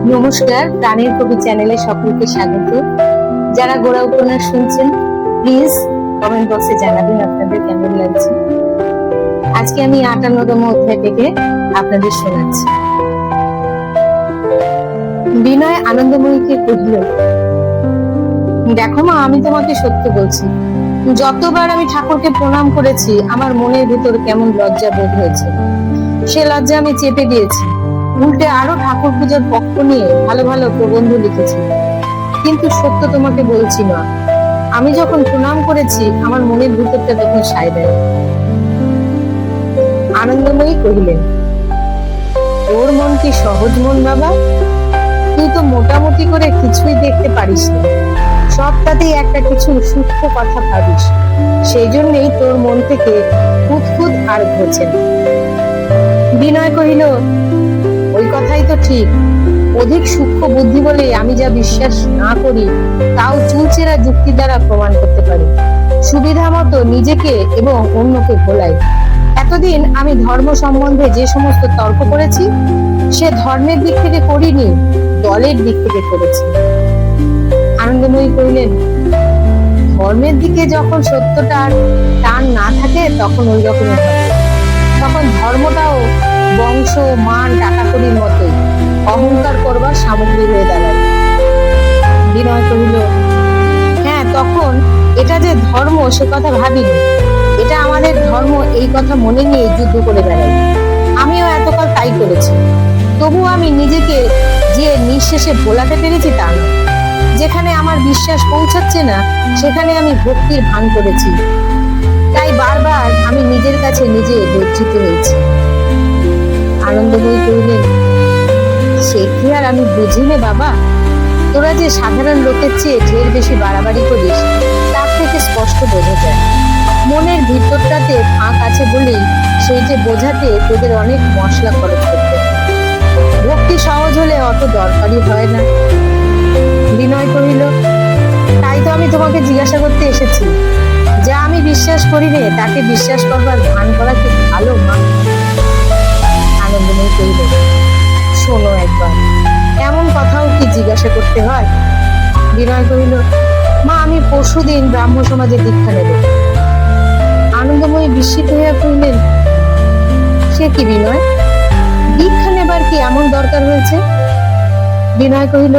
নমস্কার, প্রাণের কবি চ্যানেলে সকলকে স্বাগত। যারা গোড়া উপন্যাস শুনছেন, প্লিজ কমেন্ট বক্সে জানাবেন আপনাদের কেমন লাগছে। আজকে আমি 58তম অধ্যায় থেকে আপনাদের শোনাচ্ছি। বিনয় আনন্দময়ীকে কহিল, দেখো মা, আমি তোমাকে সত্য বলছি, যতবার আমি ঠাকুরকে প্রণাম করেছি আমার মনের ভিতর কেমন লজ্জা বোধ হয়েছে। সে লজ্জা আমি চেপে দিয়েছি, উল্টে আরো ঠাকুর পূজার পক্ষ নিয়ে ভালো ভালো প্রবন্ধ লিখেছি। কিন্তু সত্য তোমাকে বলছি না, আমি যখন প্রণাম করেছি আমার মনের ভিতরটা তখন সায় দেয়। আনন্দময়ী কহিলেন, তোর মন কি সহজ মন বাবা? তুই তো মোটামুটি করে কিছুই দেখতে পারিস না, সবটাতেই একটা কিছু সূক্ষ্ম কথা ভাবিস, সেই জন্যই তোর মন থেকে খুঁতখুঁত আর ঘোচে না। বিনয় কহিল, ওই কথাই তো ঠিক, অধিক সূক্ষ্ম বুদ্ধি বলে আমি যা বিশ্বাস না করি তাও চুলচেরা যুক্তি দ্বারা প্রমাণ করতে পারি। সুবিধা মতো নিজেকে এবং অন্যকে ভোলাই। এতদিন আমি ধর্ম সম্বন্ধে যে সমস্ত তর্ক করেছি সে ধর্মের দিক থেকে করিনি, দলের দিক থেকে করেছি। আনন্দময়ী কহিলেন, ধর্মের দিকে যখন সত্যটার টান না থাকে তখন ওই রকমই হবে। তখন ধর্মটাও বংশ, মান, টাকা কড়ির মতোই অহংকার করবার সামগ্রী হয়ে দাঁড়ায়। বিনয় কহিল, হ্যাঁ, তখন এটা যে ধর্ম সে কথা ভাবিনি, এটা আমাদের ধর্ম এই কথা মনে নিয়ে যুদ্ধ করে বেড়াই। আমিও এতকাল তাই করেছি, তবু আমি নিজেকে যে নিঃশেষে ভোলাতে পেরেছি তা না। যেখানে আমার বিশ্বাস পৌঁছাচ্ছে না সেখানে আমি ভক্তির ভান করেছি, তাই বারবার আমি নিজের কাছে নিজে লজ্জিত হয়েছি। আনন্দময়ী কহিলেন, সে কি আর আমি বুঝিনে বাবা, তোরা যে সাধারণ লোকের চেয়ে ঢের বেশি বাড়াবাড়ি করিস তার থেকে স্পষ্ট বোঝা যায়। মনের ভিতরটাতে ফাঁক আছে বলেই সেই যে বোঝাতে তোদের অনেক মশলা খরচ করতে। ভক্তি সহজ হলে অত দরকারই হয় না। বিনয় কহিল, তাই তো আমি তোমাকে জিজ্ঞাসা করতে এসেছি, যা আমি বিশ্বাস করি নে তাকে বিশ্বাস করবার ভান করা কি ভালো মা? আনন্দময়ী কহিল, শোনো একবার, এমন কথাও কি জিজ্ঞাসা করতে হয়? বিনয় কহিল, মা, আমি পরশুদিন ব্রাহ্ম সমাজে দীক্ষা নেব। আনন্দময়ী বিস্মিত হইয়া কহিলেন, সে কি বিনয়, দীক্ষা নেবার কি এমন দরকার হয়েছে? বিনয় কহিল,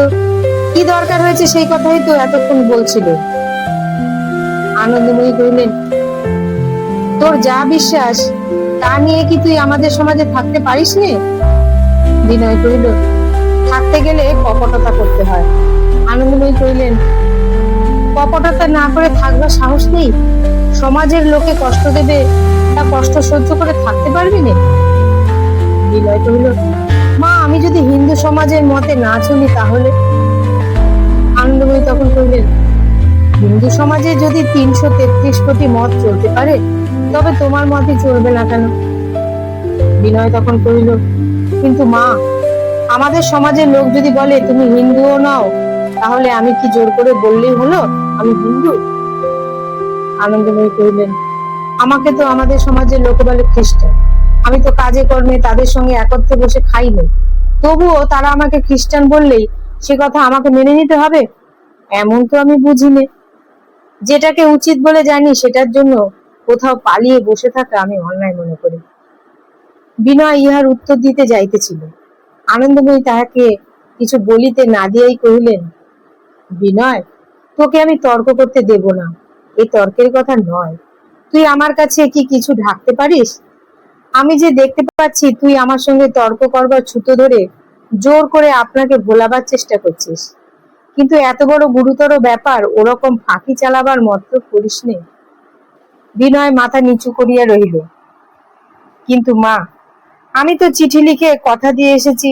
কি দরকার হয়েছে সেই কথাই তো এতক্ষণ বলছিল। আনন্দময়ী কহিলেন, তোর যা বিশ্বাস তা নিয়ে কি তুই আমাদের সমাজে থাকতে পারিস নে? বিনয় কহিল, থাকতে গেলে কপটতা করতে হয়। আনন্দময়ী কহিলেন, কপটতা না করে থাকবার সাহস নেই? সমাজের লোকে কষ্ট দেবে, তা কষ্ট সহ্য করে থাকতে পারবি না? বিনয় কহিল, মা, আমি যদি হিন্দু সমাজের মতে না চলি তাহলে? আনন্দময়ী তখন কহিলেন, হিন্দু সমাজে যদি 333 কোটি মত চলতে পারে তবে তোমার মতই চলবে না কেন? বিনয় তখন কহিল, কিন্তু মা, আমাদের সমাজের লোক যদি বলে তুমি হিন্দুও নাও, তাহলে আমি কি জোর করে বললেই হলো আমি হিন্দু? আনন্দময়ী কহিলেন, আমাকে তো আমাদের সমাজের লোক বলে খ্রিস্টান, আমি তো কাজে কর্মে তাদের সঙ্গে একত্রে বসে খাই না, তবুও তারা আমাকে খ্রিস্টান বললেই সে কথা আমাকে মেনে নিতে হবে এমন তো আমি বুঝিনি। যেটাকে উচিত বলে জানি সেটার জন্য কোথাও পালিয়ে বসে থাকা আমি অন্যায় মনে করি। বিনয় ইহার উত্তর দিতে যাইতেছিল, আনন্দময়ী তাহাকে কিছু বলিতে না দিয়াই কহিলেন, বিনয়, তোকে আমি তর্ক করতে দেব না, এই তর্কের কথা নয়। তুই আমার কাছে কি কিছু ঢাকতে পারিস? আমি যে দেখতে পাচ্ছি তুই আমার সঙ্গে তর্ক করবার ছুতো ধরে জোর করে আপনাকে ভোলাবার চেষ্টা করছিস, কিন্তু এত বড় গুরুতর ব্যাপার ওরকম ফাঁকি চালাবার মত করিস নে। বিনয় মাথা নিচু করিয়া রহিল। কিন্তু মা, আমি তো চিঠি লিখে কথা দিয়ে এসেছি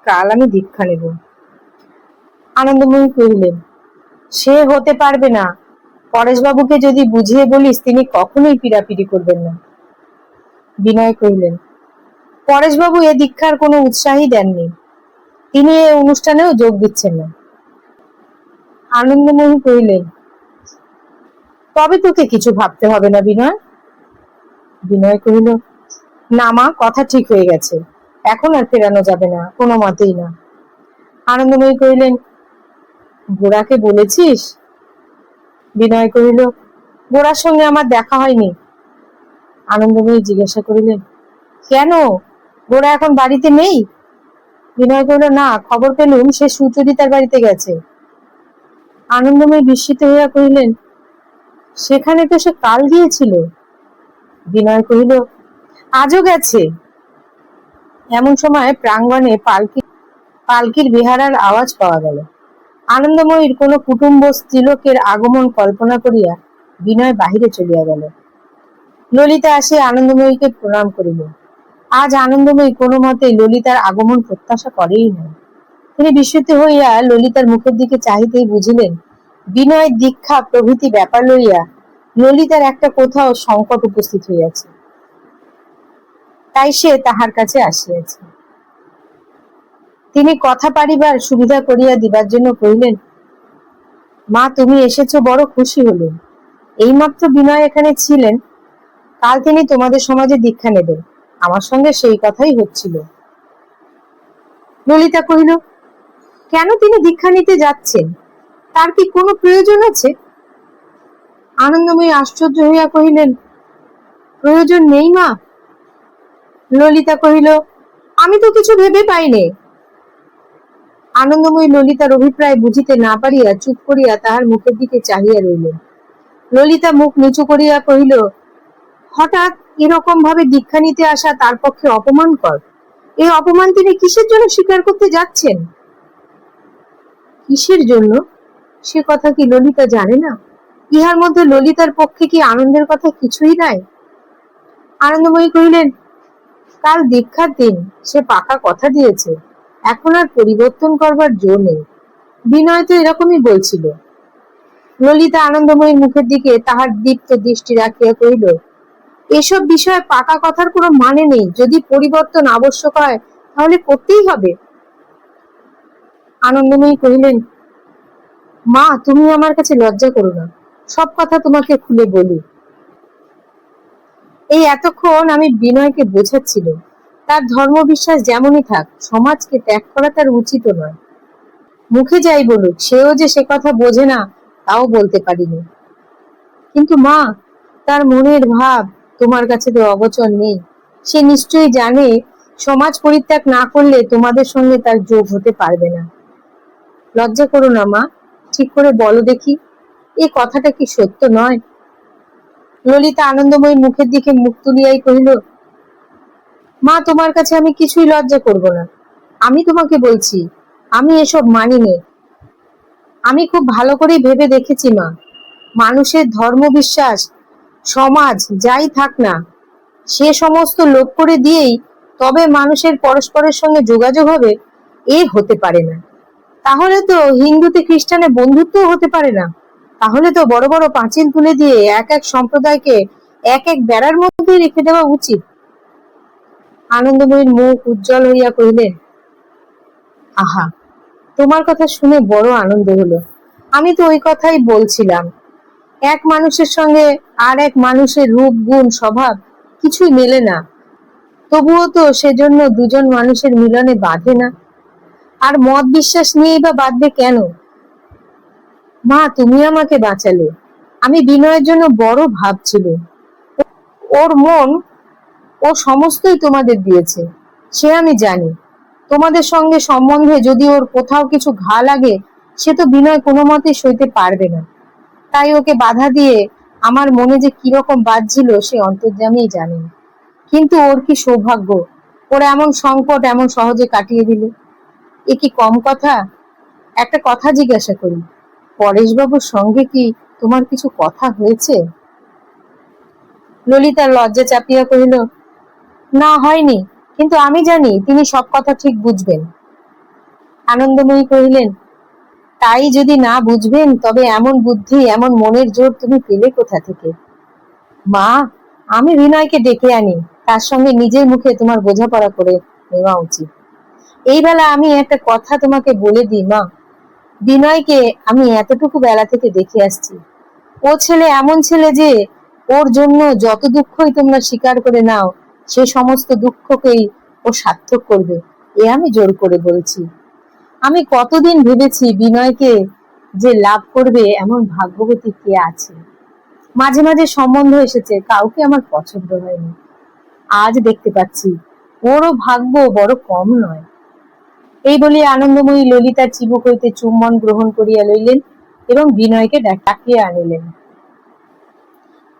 কাল আমি দীক্ষা নেব। আনন্দময়ী কহিলেন, সে হতে পারবে না। পরেশবাবুকে যদি বুঝিয়ে বলিস তিনি কখনোই পীড়াপিড়ি করবেন না। বিনয় কহিলেন, পরেশবাবু এ দীক্ষার কোনো উৎসাহই দেননি, তিনি এ অনুষ্ঠানেও যোগ দিচ্ছেন না। আনন্দময়ী কহিলেন, তবে তোকে কিছু ভাবতে হবে না বিনয়। বিনয় কহিল, না মা, কথা ঠিক হয়ে গেছে, এখন আর ফেরানো যাবে না, কোনো মতেই না। আনন্দময়ী কহিলেন, গোড়াকে বলেছিস? বিনয় কহিল, গোড়ার সঙ্গে আমার দেখা হয়নি। আনন্দময়ী জিজ্ঞাসা করিলেন, কেন, গোড়া এখন বাড়িতে নেই? বিনয় কহিল, না, খবর পেলুম সে সুচরিতার বাড়িতে গেছে। আনন্দময়ী বিস্মিত হইয়া কহিলেন, সেখানে তো সে কাল গিয়েছিল। বিনয় কহিল, আজও গেছে? এমন সময় প্রাঙ্গণে পালকির বেহারার আওয়াজ পাওয়া গেল। আনন্দময়ীর কোন কুটুম্ব স্ত্রীলোকের আগমন কল্পনা করিয়া বিনয় বাহিরে চলিয়া গেল। ললিতা আসিয়া আনন্দময়ীকে প্রণাম করিল। আজ আনন্দময়ী কোনো মতে ললিতার আগমন প্রত্যাশা করেই না। তিনি বিস্মিত হইয়া ললিতার মুখের দিকে চাহিতেই বুঝিলেন বিনয় দীক্ষা প্রভৃতি ব্যাপার লইয়া ললিতার একটা কোথাও সংকট উপস্থিত হইয়াছে, তাই সে তাহার কাছে আসিয়াছে। তিনি কথা পারিবার সুবিধা করিয়া দিবার জন্য কহিলেন, মা, তুমি এসেছো, বড় খুশি হলেন। এইমাত্র বিনয় এখানে ছিলেন, কাল তিনি তোমাদের সমাজে দীক্ষা নেবেন, আমার সঙ্গে সেই কথাই হচ্ছিল। ললিতা কহিল, কেন তিনি দীক্ষা নিতে যাচ্ছেন? তার কি কোনো প্রয়োজন আছে? আনন্দময়ী আশ্চর্য হইয়া কহিলেন, প্রয়োজন নেই মা। ললিতা কহিল, আমি তো কিছু ভেবে পাইনি। আনন্দময়ী ললিতার অভিপ্রায় বুঝিতে না পারিয়া চুপ করিয়া তাহার মুখের দিকে চাহিয়া রইলেন। ললিতা মুখ নিচু করিয়া কহিল, হঠাৎ এরকম ভাবে দীক্ষা নিতে আসা তার পক্ষে অপমানকর। এই অপমান তিনি কিসের জন্য স্বীকার করতে যাচ্ছেন? কিসের জন্য সে কথা কি ললিতা জানে না? ইহার মধ্যে ললিতার পক্ষে কি আনন্দের কথা কিছুই নাই? আনন্দময়ী কহিলেন, কাল দীক্ষার দিন, সে পাকা কথা দিয়েছে, এখন আর পরিবর্তন করবার জো নেই। বিনয় তো এরকমই বলছিল। ললিতা আনন্দময়ীর মুখের দিকে তাহার দীপ্ত দৃষ্টি রাখিয়া কহিল, এসব বিষয়ে পাকা কথার কোনো মানে নেই। যদি পরিবর্তন আবশ্যক হয় তাহলে করতেই হবে। আনন্দময়ী কহিলেন, মা, তুমি আমার কাছে লজ্জা করো না, সব কথা তোমাকে খুলে বলি। এই এতক্ষণ আমি বিনয়কে বোঝাচ্ছিলাম, তার ধর্মবিশ্বাস যেমনই থাক, সমাজকে ত্যাগ করা তার উচিত নয়। মুখে যাই বলুক, সেও যে সে কথা বোঝে না তাও বলতে পারিনি। কিন্তু মা, তার মনের ভাব তোমার কাছে তো অগোচর নেই। সে নিশ্চয়ই জানে সমাজ পরিত্যাগ না করলে তোমাদের সঙ্গে তার যোগ হতে পারবে না। লজ্জা করো না মা, ঠিক করে বলো দেখি, এই কথাটা কি সত্য নয়? ললিতা আনন্দময়ীর মুখের দিকে মুখ তুলিয়াই কহিল, মা, তোমার কাছে আমি কিছুই লজ্জা করব না। আমি তোমাকে বলছি, আমি এসব মানি নে। আমি খুব ভালো করে ভেবে দেখেছি মা, মানুষের ধর্মবিশ্বাস, সমাজ যাই থাক না, সে সমস্ত লোক করে দিয়েই তবে মানুষের পরস্পরের সঙ্গে যোগাযোগ হবে, এ হতে পারে না। তাহলে তো হিন্দুতে খ্রিস্টানে বন্ধুত্ব হতে পারে না। তাহলে তো বড় বড় পাঁচিল তুলে দিয়ে এক এক সম্প্রদায়কে এক এক বেড়ার মধ্যে রেখে দেওয়া উচিত। আনন্দময়ীর মুখ উজ্জ্বল হইয়া কহিলেন, আহা, তোমার কথা শুনে বড় আনন্দ হলো। আমি তো ওই কথাই বলছিলাম। এক মানুষের সঙ্গে আর এক মানুষের রূপ, গুণ, স্বভাব কিছুই মেলে না, তবুও তো সেজন্য দুজন মানুষের মিলনে বাঁধে না। আর মত বিশ্বাস নিয়েই বা বাঁধবে কেন? মা, তুমি আমাকে বাঁচালে। আমি বিনয়ের জন্য বড় ভাবছিল। ওর মন, ও সমস্তই তোমাদের দিয়েছে, সে আমি জানি। তোমাদের সঙ্গে সম্বন্ধে যদি ওর কোথাও কিছু ঘা লাগে, সে তো বিনয় কোনো মতে সইতে পারবে না। তাই ওকে বাধা দিয়ে আমার মনে যে কিরকম বাজছিল সে অন্তর্যামীই জানেন। কিন্তু ওর কি সৌভাগ্য, ওর এমন সংকট এমন সহজে কাটিয়ে দিল। এ কি কম কথা? একটা কথা জিজ্ঞাসা করি, পরেশবাবুর সঙ্গে কি তোমার কিছু কথা হয়েছে? ললিতা লজ্জা চাপিয়া কহিল, না, হয়নি, কিন্তু আমি জানি তিনি সব কথা ঠিক বুঝবেন। আনন্দময়ী কহিলেন, তাই যদি না বুঝবেন তবে এমন বুদ্ধি, এমন মনের জোর তুমি পেলে কোথা থেকে? মা, আমি বিনয়কে ডেকে আনি, তার সঙ্গে নিজের মুখে তোমার বোঝাপড়া করে নেওয়া উচিত। এই বেলা আমি একটা কথা তোমাকে বলে দিই মা, বিনয়কে আমি এতটুকু বেলা থেকে দেখে আসছি। ও ছেলে এমন ছেলে যে ওর জন্য যত দুঃখই তোমরা স্বীকার করে নাও, সে সমস্ত দুঃখকেই ও সার্থক করবে, এ আমি জোর করে বলছি। আমি কতদিন ভেবেছি বিনয়কে যে লাভ করবে এমন ভাগ্যবতী কে আছে। মাঝে মাঝে সম্বন্ধ এসেছে, কাউকে আমার পছন্দ হয়নি। আজ দেখতে পাচ্ছি ওরও ভাগ্য বড় কম নয়। এই বলে আনন্দময়ী ললিতার চিবুক হইতে চুম্বন গ্রহণ করিয়া লইলেন এবং বিনয়কে ডাকিয়া আনিলেন।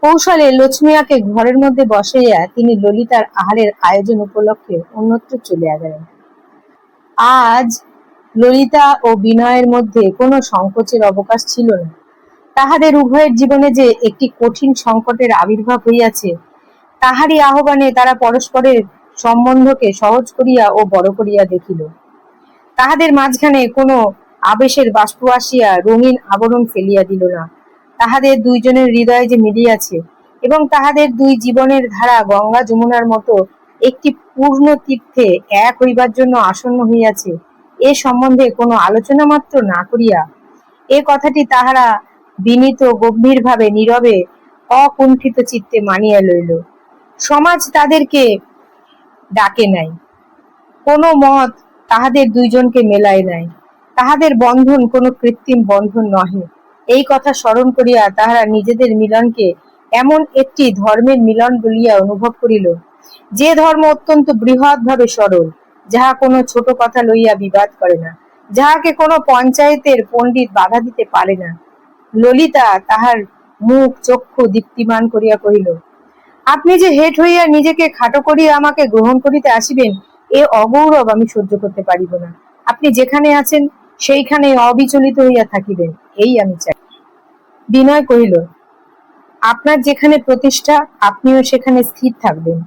কৌশলে লক্ষ্মীয়াকে ঘরের মধ্যে বসাইয়া তিনি ললিতার আহারের আয়োজন উপলক্ষে অন্যত্র চলিয়া গেলেন। আজ ললিতা ও বিনয়ের মধ্যে কোনো সংকোচের অবকাশ ছিল না। তাহাদের উভয়ের জীবনে যে একটি কঠিন সংকটের আবির্ভাব হইয়াছে, তাহারই আহ্বানে তারা পরস্পরের সম্বন্ধকে সহজ করিয়া ও বড় করিয়া দেখিল। তাহাদের মাঝখানে কোনো আবেশের বাষ্প আসিয়া রঙিন আবরণ ফেলিয়া দিল না। তাহাদের দুইজনের হৃদয় যে মিলিয়াছে এবং তাহাদের দুই জীবনের ধারা গঙ্গা যমুনার মতো একটি পূর্ণ তীর্থে এক হইবার জন্য আসন্ন হইয়াছে, এ সম্বন্ধে কোনো আলোচনা মাত্র না করিয়া এ কথাটি তাহারা বিনীত গম্ভীর ভাবে নীরবে অকুণ্ঠিত চিত্তে মানিয়া লইল। সমাজ তাদেরকে ডাকে নাই, কোনো মত তাহাদের দুইজনকে মেলায় নাই, তাহাদের বন্ধন কোনো কৃত্রিম বন্ধন নহে। এই কথা স্মরণ করিয়া তাহারা নিজেদের মিলনকে এমন একটি ধর্মের মিলন বলিয়া অনুভব করিল, যে ধর্ম অত্যন্ত বৃহৎ ভাবে সরল, যাহা কোনো ছোট কথা লইয়া বিবাদ করে না, যাহাকে কোনো পঞ্চায়েতের পণ্ডিত বাধা দিতে পারে না। ললিতা তাহার মুখ চক্ষু দীপ্তিমান করিয়া কহিল, আপনি যে হেট হইয়া নিজেকে খাটো করিয়া আমাকে গ্রহণ করিতে আসিবেন, এ অগৌরব আমি সহ্য করতে পারিব না। আপনি যেখানে আছেন সেইখানে অবিচলিত হইয়া থাকিবেন, এই আমি চাই। বিনয় কহিল, আপনার যেখানে প্রতিষ্ঠা আপনিও সেখানে স্থির থাকবেন,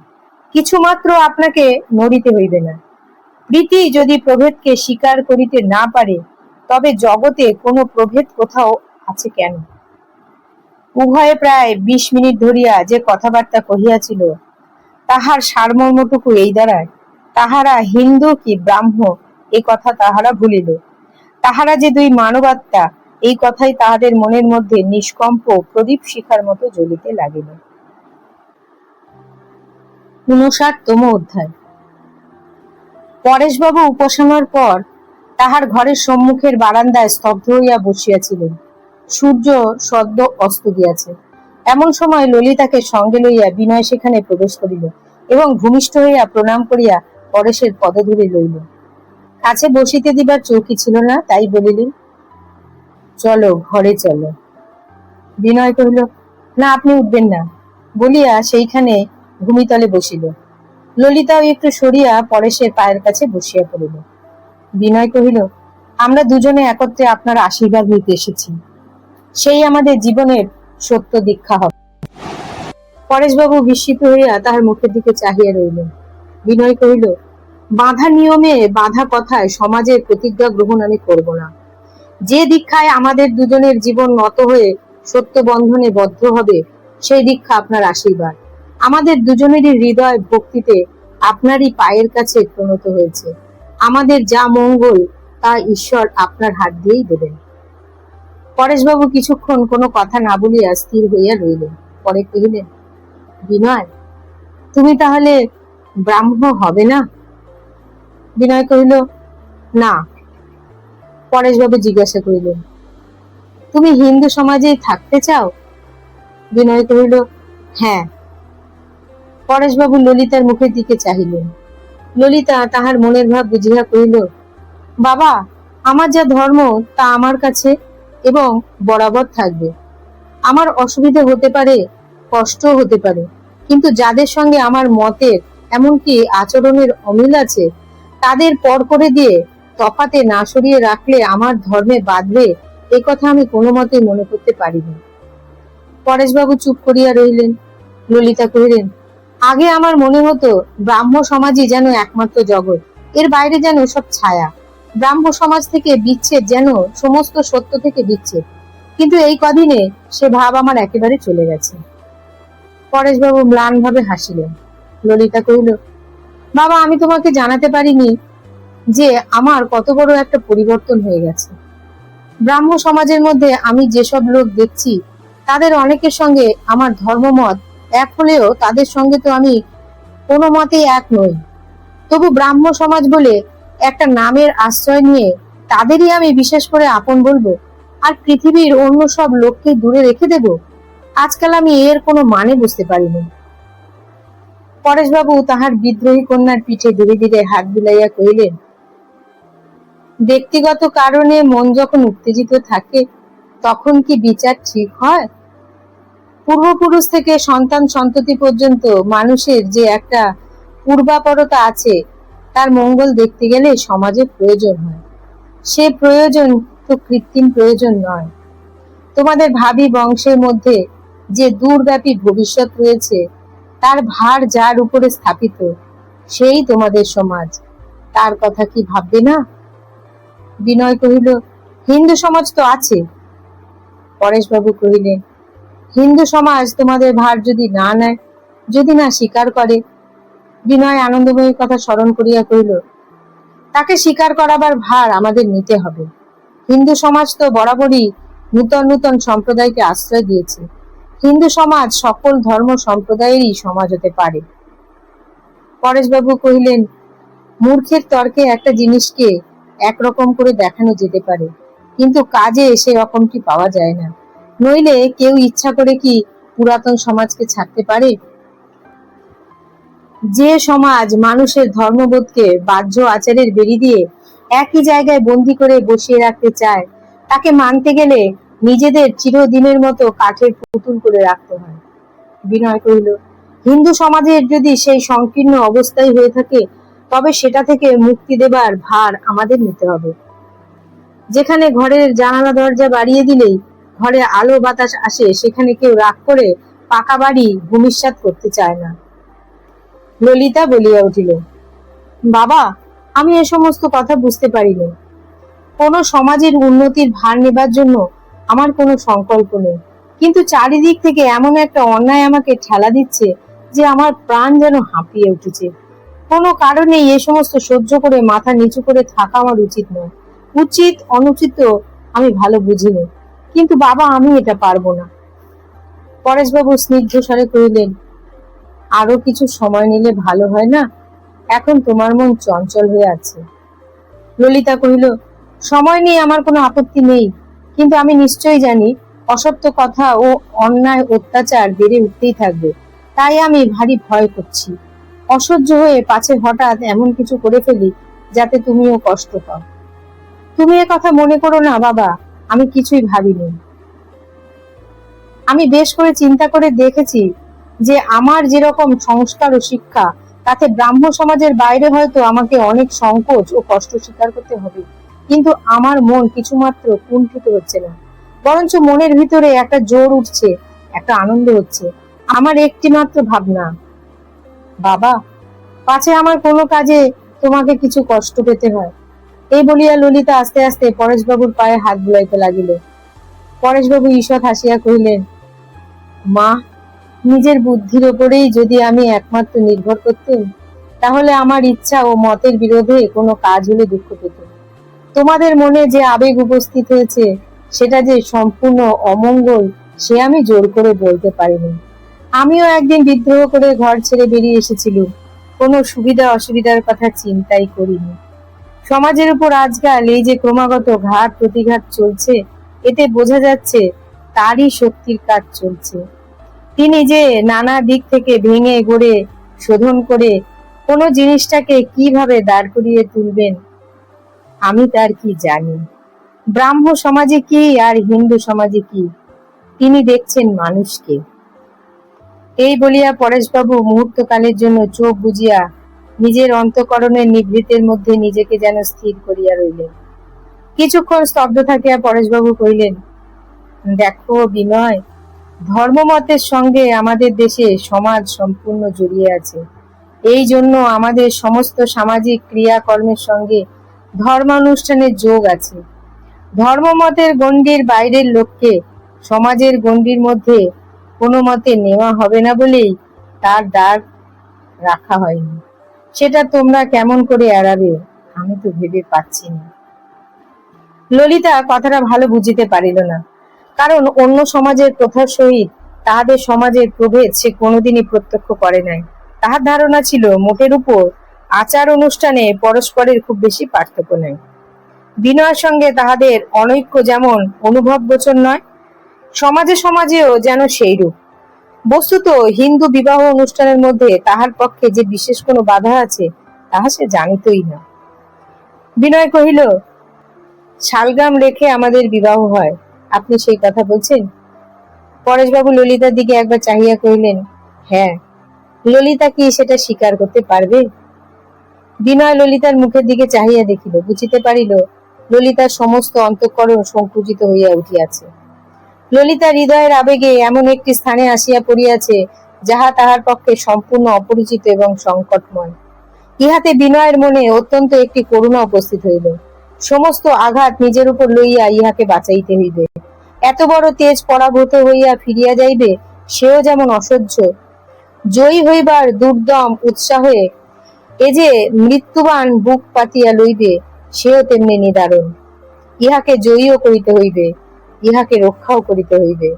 কিছুমাত্র আপনাকে নড়িতে হইবে না। প্রীতি যদি প্রভেদকে স্বীকার করিতে না পারে, তবে জগতে কোনো প্রভেদ কোথাও আছে কেন? উভয়ে প্রায় 20 মিনিট ধরিয়া যে কথাবার্তা কহিয়াছিল, তাহার সারমর্মটুকু এই দ্বারায়, তাহারা হিন্দু কি ব্রাহ্ম এ কথা তাহারা ভুলিল। তাহারা যে দুই মানবাত্মা, এই কথাই তাহাদের মনের মধ্যে নিষ্কম্প প্রদীপ শিখার মতো জ্বলিতে লাগিল। 59তম অধ্যায়। পরেশবাবু উপাসনার পর তাহার ঘরের সম্মুখের বারান্দায় স্তব্ধ হইয়া বসিয়াছিলেন। সূর্য সদ্য অস্ত গিয়াছে। এমন সময় ললিতাকে সঙ্গে লইয়া বিনয় সেখানে প্রবেশ করিল এবং ভূমিষ্ঠ হইয়া প্রণাম করিয়া পরেশের পদধূলি লইল। কাছে বসিতে দিবার চৌকি ছিল না, তাই বলিলেন, চলো ঘরে চলো। বিনয় কহিল, না, আপনি উঠবেন না বলিয়া সেইখানে ভূমিতলে বসিল। ললিতাও একটু সরিয়া পরেশের পায়ের কাছে বসিয়া পড়িল। বিনয় কহিল, আমরা দুজনে একত্রে আপনার আশীর্বাদ নিতে এসেছি, সেই আমাদের জীবনের সত্য দীক্ষা হবে। পরেশবাবু বিস্মিত হইয়া তাহার মুখের দিকে চাহিয়া রইলেন। বিনয় কহিল, বাঁধা নিয়মে বাঁধা কথায় সমাজের প্রতিজ্ঞা গ্রহণ আমি করব না। যে দীক্ষায় আমাদের দুজনের জীবন নত হয়ে সত্য বন্ধনে বদ্ধ হবে, সেই দীক্ষা আপনার আশীর্বাদ। আমাদের দুজনেরই হৃদয় ভক্তিতে আপনারই পায়ের কাছে প্রণত হয়েছে। আমাদের যা মঙ্গল তা ঈশ্বর আপনার হাত দিয়েই দেবেন। পরেশবাবু কিছুক্ষণ কোনো কথা না বলিয়া স্থির হইয়া রইলেন। পরে কহিলেন, বিনয়, তুমি তাহলে ব্রাহ্ম হবে না? বিনয় কহিল, না। পরেশবাবু জিজ্ঞাসা করিলেন, তুমি হিন্দু সমাজেই থাকতে চাও? বিনয় কহিল, হ্যাঁ। পরেশবাবু ললিতার মুখের দিকে চাহিলেন। ললিতা তাহার মনের ভাব বুঝিয়া কহিল, বাবা, আমার যা ধর্ম তা আমার কাছে এবং বরাবর থাকবে। আমার অসুবিধা হতে পারে, কষ্ট হতে পারে, কিন্তু যাদের সঙ্গে আমার মতের এমনকি আচরণের অমিল আছে, তাদের পর করে দিয়ে তফাতে না সরিয়ে রাখলে আমার ধর্মে বাঁধবে, এ কথা আমি কোনো মতে মনে করতে পারিনি। পরেশবাবু চুপ করিয়া রইলেন। ললিতা কহিলেন, আগে আমার মনে হতো ব্রাহ্ম সমাজই যেন একমাত্র জগৎ, এর বাইরে যেন সব ছায়া। ব্রাহ্ম সমাজ থেকে বিচ্ছেদ যেন সমস্ত সত্য থেকে বিচ্ছেদ, কিন্তু এই কদিনে সে ভাব আমার একেবারে চলে গেছে। পরেশবাবু ম্লান ভাবে হাসিলেন। ললিতা কহিল, বাবা, আমি তোমাকে জানাতে পারিনি যে আমার কত বড় একটা পরিবর্তন হয়ে গেছে। ব্রাহ্ম সমাজের মধ্যে আমি যেসব লোক দেখছি, তাদের অনেকের সঙ্গে আমার ধর্মমত এক হলেও তাদের সঙ্গে তো আমি কোনো মতেই এক নই। তবু ব্রাহ্ম সমাজ বলে একটা নামের আশ্রয় নিয়ে তাদেরই আমি বিশেষ করে আপন বলবো আর পৃথিবীর অন্য সব লোককে দূরে রেখে দেব? আজকাল আমি এর কোনো মানে বুঝতে পারিনি। পরেশবাবু তাহার বিদ্রোহী কন্যার পিঠে ধীরে ধীরে হাত বুলাইয়া কহিলেন, ব্যক্তিগত কারণে মন যখন উত্তেজিত থাকে তখন কি বিচার ঠিক হয়? পূর্বপুরুষ থেকে সন্তান সন্ততি পর্যন্ত মানুষের যে একটা পূর্বাপরতা আছে, তার মঙ্গল দেখতে গেলে সমাজে প্রয়োজন হয়। সে প্রয়োজন তো কৃত্রিম প্রয়োজন নয়। তোমাদের ভাবি বংশের মধ্যে যে দূরব্যাপী ভবিষ্যৎ রয়েছে, তার ভার যার উপরে স্থাপিত, সেই তোমাদের সমাজ। তার কথা কি ভাববে না? বিনয় কহিল, হিন্দু সমাজ তো আছে। পরেশবাবু কহিলেন, হিন্দু সমাজ তোমাদের ভার যদি না নেয়, যদি না স্বীকার করে? বিনয় আনন্দময়ীর কথা স্মরণ করিয়া কহিল, তাকে স্বীকার করাবার ভার আমাদের নিতে হবে। হিন্দু সমাজ তো বরাবরই নূতন নূতন সম্প্রদায়কে আশ্রয় দিয়েছে। হিন্দু সমাজ সকল ধর্ম সম্প্রদায়েরই সমাজ হতে পারে। পরেশবাবু কহিলেন, মূর্খের তর্কে একটা জিনিসকে একরকম করে দেখানো যেতে পারে, কিন্তু কাজে সে রকমটি পাওয়া যায় না। নইলে কেউ ইচ্ছা করে কি পুরাতন সমাজকে ছাড়তে পারে? যে সমাজ মানুষের ধর্মবোধকে বাহ্য আচারের বেরি দিয়ে একই জায়গায় বন্দি করে বসিয়ে রাখতে চায়, তাকে মানতে গেলে নিজেদের চিরদিনের মতো কাঠের পুতুল করে রাখতে হয়। বিনয় কহিল, হিন্দু সমাজের যদি সেই সংকীর্ণ অবস্থায় হয়ে থাকে, তবে সেটা থেকে মুক্তি দেবার ভার আমাদের নিতে হবে। যেখানে ঘরের জানালা দরজা বাড়িয়ে দিলেই ঘরে আলো বাতাস আসে, সেখানে কেউ রাগ করে পাকা বাড়ি ভূমিসাৎ করতে চায় না। ললিতা বলিয়া উঠিল, বাবা, আমি এ সমস্ত কথা বুঝতে পারিনি। কোন সমাজের উন্নতির ভার নেবার জন্য আমার কোনো সংকল্প নেই, কিন্তু চারিদিক থেকে এমন একটা অন্যায় আমাকে ঠেলা দিচ্ছে যে আমার প্রাণ যেন হাঁপিয়ে উঠেছে। কোনো কারণে এ সমস্ত সহ্য করে মাথা নিচু করে থাকা আমার উচিত নয়। উচিত অনুচিত আমি ভালো বুঝিনি, কিন্তু বাবা, আমি এটা পারবো না। পরেশবাবু স্নিগ্ধ স্বরে কহিলেন, আরো কিছু সময় নিলে ভালো হয় না? এখন তোমার মন চঞ্চল হয়ে আছে। ললিতা কহিল, সময় নিয়ে আমার কোনো আপত্তি নেই, কিন্তু আমি নিশ্চয়ই জানি অসত্য কথা ও অন্যায় অত্যাচার বেড়ে উঠতেই থাকবে। তাই আমি ভারী ভয় করছি, অসহ্য হয়ে পাছে হঠাৎ এমন কিছু করে ফেলি যাতে তুমিও কষ্ট পাও। তুমি এ কথা মনে করো না বাবা, আমি কিছুই ভাবিনি। আমি বেশ করে চিন্তা করে দেখেছি যে আমার যেরকম সংস্কার ও শিক্ষা, তাতে ব্রাহ্ম সমাজের বাইরে হয়তো আমাকে অনেক সংকোচ ও কষ্ট স্বীকার করতে হবে, কিন্তু আমার মন কিছুমাত্র কুণ্ঠিত হচ্ছে না, বরঞ্চ মনের ভিতরে একটা জোর উঠছে, একটা আনন্দ হচ্ছে। আমার একটি মাত্র ভাবনা, বাবা, পাছে আমার কোনো কাজে তোমাকে কিছু কষ্ট পেতে হয়। এই বলিয়া ললিতা আস্তে আস্তে পরেশবাবুর পায়ে হাত বুলাইতে লাগিল। পরেশবাবু ঈষৎ হাসিয়া কহিলেন, মা, নিজের বুদ্ধির ওপরেই যদি আমি একমাত্র নির্ভর করতেন, তাহলে আমার ইচ্ছা ও মতের বিরোধে কোনো কাজ হলে দুঃখ পেতেন। তোমাদের মনে যে আবেগ উপস্থিত হয়েছে, সেটা যে সম্পূর্ণ অমঙ্গল, সে আমি জোর করে বলতে পারিনি। আমিও একদিন বিদ্রোহ করে ঘর ছেড়ে বেরিয়ে এসেছিলুম, কোনো সুবিধা অসুবিধার কথা চিন্তাই করিনি। সমাজের উপর আজকাল এই যে ক্রমাগত ঘাত প্রতিঘাত চলছে, এতে বোঝা যাচ্ছে তারই শক্তির কাজ চলছে। তিনি যে নানা দিক থেকে ভেঙে গড়ে শোধন করে কোনো জিনিসটাকে কিভাবে দাঁড় করিয়ে তুলবেন, আমি তার কি জানি। ব্রাহ্ম সমাজে কি আর হিন্দু সমাজে কি, তিনি দেখছেন মানুষকে। এই বলিয়া পরেশবাবু মুহূর্তকালের জন্য চোখ বুজিয়া নিজের অন্তঃকরণের নিভৃতের মধ্যে নিজেকে যেন স্থির করিয়া রইলেন। কিছুক্ষণ স্তব্ধ থাকিয়া পরেশবাবু কহিলেন, দেখো বিনয়, ধর্মমতের সঙ্গে আমাদের দেশে সমাজ সম্পূর্ণ জড়িয়ে আছে। এই জন্য আমাদের সমস্ত সামাজিক ক্রিয়াকর্মের সঙ্গে ধর্মানুষ্ঠানের যোগ আছে। ধর্মমতের গণ্ডির বাইরের লোককে সমাজের গণ্ডির মধ্যে কোনো মতে নেওয়া হবে না বলেই তার দ্বার রাখা হয়নি। সেটা তোমরা কেমন করে এড়াবে, আমি তো ভেবে পাচ্ছি না। ললিতা কথাটা ভালো বুঝিতে পারিল না, কারণ অন্য সমাজের প্রথার সহিত তাহাদের সমাজের প্রভেদ সে কোনোদিনই প্রত্যক্ষ করে নাই। তাহার ধারণা ছিল মোটের উপর আচার অনুষ্ঠানে পরস্পরের খুব বেশি পার্থক্য নাই। বিনয়ের সঙ্গে তাহাদের অনৈক্য যেমন অনুভব গোচর নয়, সমাজে সমাজেও যেন সেইরূপ। বস্তুত হিন্দু বিবাহ অনুষ্ঠানের মধ্যে তাহার পক্ষে যে বিশেষ কোনো বাধা আছে তাহা সে জানিতই না। বিনয় কহিল, শালগ্রাম রেখে আমাদের বিবাহ হয়, আপনি সেই কথা বলছেন? পরেশবাবু ললিতার দিকে একবার চাহিয়া কহিলেন, হ্যাঁ। ললিতা কি সেটা স্বীকার করতে পারবে? বিনয় ললিতার মুখের দিকে চাহিয়া দেখিল, বুঝিতে পারিল ললিতার সমস্ত অন্তঃকরণ সংকুচিত হইয়া উঠিয়াছে। ললিতা হৃদয়ের আবেগে এমন একটি স্থানে আসিয়া পড়িয়াছে যাহা তাহার পক্ষে সম্পূর্ণ অপরিচিত এবং সংকটময়। ইহাতে বিনয়ের মনে অত্যন্ত একটি করুণা উপস্থিত হইল। সমস্ত আঘাত নিজের উপর লইয়া ইহাকে বাঁচাইতে হইবে। এত বড় তেজ পরাভূত হইয়া ফিরিয়া যাইবে সেও যেমন অসহ্য, জয়ী হইবার দুর্দম উৎসাহে এ যে মৃত্যুবান বুক পাতিয়া লইবে সেও তেমনি নিদারুণ। ইহাকে জয়ীও করিতে হইবে, ইহাকে রক্ষাও করিতে হইবে।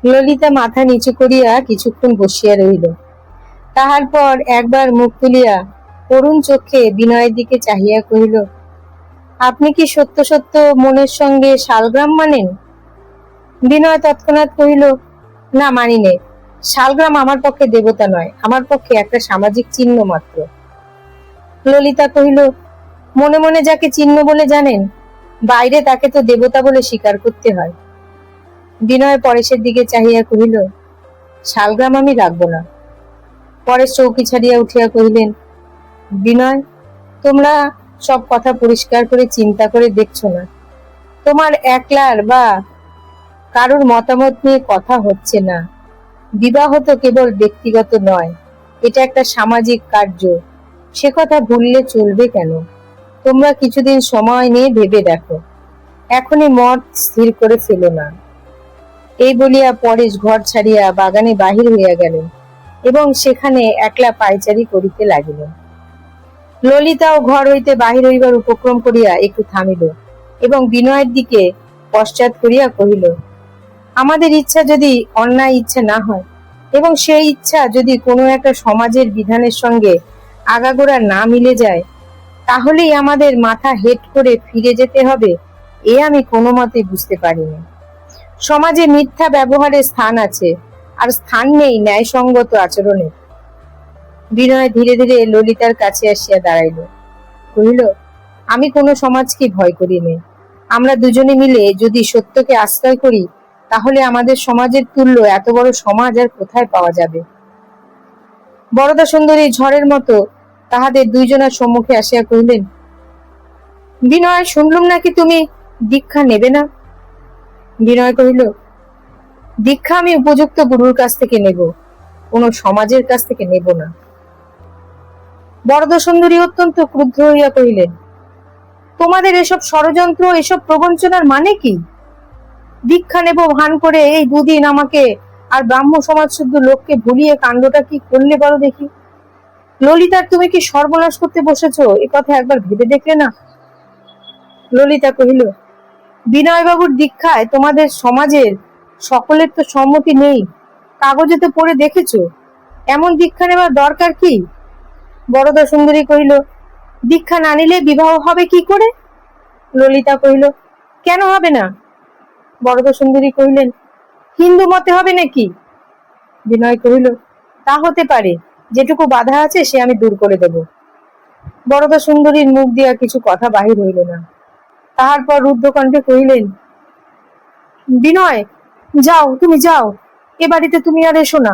ললিতা মাথা নিচু করিয়া কিছুক্ষণ বসিয়া রহিল। তাহার পর একবার মুখ তুলিয়া করুণ চোখে বিনয়ের দিকে চাহিয়া কহিল, আপনি কি সত্য সত্য মনের সঙ্গে শালগ্রাম মানেন? বিনয় তৎক্ষণাৎ কহিল, না, মানি নে। শালগ্রাম আমার পক্ষে দেবতা নয়, আমার পক্ষে একটা সামাজিক চিহ্ন মাত্র। ললিতা কহিল, মনে মনে যাকে চিহ্ন বলে জানেন, বাইরে তাকে তো দেবতা বলে স্বীকার করতে হয়। বিনয় পরেশের দিকে চাহিয়া কহিল, শালগ্রাম আমি রাখবো না। পরেশ চৌকি ছাড়িয়া উঠিয়া কহিলেন, বিনয়, তোমরা সব কথা পরিষ্কার করে চিন্তা করে দেখছো না। তোমার একলার বা কারোর মতামত নিয়ে কথা হচ্ছে না। বিবাহ তো কেবল ব্যক্তিগত নয়, এটা একটা সামাজিক কার্য। সে কথা ভুললে চলবে কেন? তোমরা কিছুদিন সময় নিয়ে ভেবে দেখো, এখনই মত স্থির করে ফেলো না। এই বলিয়া পরেশ ঘর ছাড়িয়া বাগানে বাহির হইয়া গেলেন এবং সেখানে একলা পায়চারি করিতে লাগিলেন। ললিতাও ঘর হইতে বাহির হইবার উপক্রম করিয়া একটু থামিল এবং বিনয়ের দিকে পশ্চাৎ করিয়া কহিল, আমাদের ইচ্ছা যদি অন্যায় ইচ্ছা না হয় এবং সেই ইচ্ছা যদি কোনো একটা সমাজের বিধানের সঙ্গে আগাগোড়া না মিলে যায়, তাহলেই আমাদের মাথা হেট করে ফিরে যেতে হবে, এ আমি কোনো মতে বুঝতে পারিনি। সমাজে মিথ্যা ব্যবহারের স্থান আছে, আর স্থান নেই ন্যায়সঙ্গত আচরণের। বিনয় ধীরে ধীরে ললিতার কাছে আসিয়া দাঁড়াইল, কহিল, আমি কোনো সমাজকে ভয় করি নে। আমরা দুজনে মিলে যদি সত্যকে আশ্রয় করি, তাহলে আমাদের সমাজের তুল্য এত বড় সমাজ আর কোথায় পাওয়া যাবে? বরদা সুন্দরী ঝড়ের মতো তাহাদের দুইজনের সম্মুখে আসিয়া কহিলেন, বিনয়, শুনলুম নাকি তুমি দীক্ষা নেবে না? বিনয় কহিল, দীক্ষা আমি উপযুক্ত গুরুর কাছ থেকে নেব, কোন সমাজের কাছ থেকে নেব না। বরদা সুন্দরী অত্যন্ত ক্রুদ্ধ হইয়া কহিলেন, তোমাদের এসব ষড়যন্ত্র, এসব প্রবঞ্চনার মানে কি? দীক্ষা নেব ভান করে এই দুদিন আমাকে আর ব্রাহ্ম সমাজ শুদ্ধ লোককে ভুলিয়ে কাণ্ডটা কি করলে বলো দেখি? ললিতার তুমি কি সর্বনাশ করতে বসেছো, এ কথা একবার ভেবে দেখলে না? ললিতা কহিল, বিনয়বাবুর দীক্ষায় তোমাদের সমাজের সকলের তো সম্মতি নেই, কাগজে তো পড়ে দেখেছো। এমন দীক্ষা নেওয়ার দরকার কি? বরদা সুন্দরী কহিল, দীক্ষা না নিলে বিবাহ হবে কি করে? ললিতা কহিল, কেন হবে না? বরদা সুন্দরী কহিলেন, হিন্দু মতে হবে নাকি? বিনয় কহিল, তা হতে পারে, যেটুকু বাধা আছে সে আমি দূর করে দেব। বরদা সুন্দরীর মুখ দিয়া কিছু কথা বাহির হইল না। তাহার পর রুদ্ধকণ্ঠে কহিলেন, বিনয়, যাও, তুমি যাও, এ বাড়িতে তুমি আর এসো না।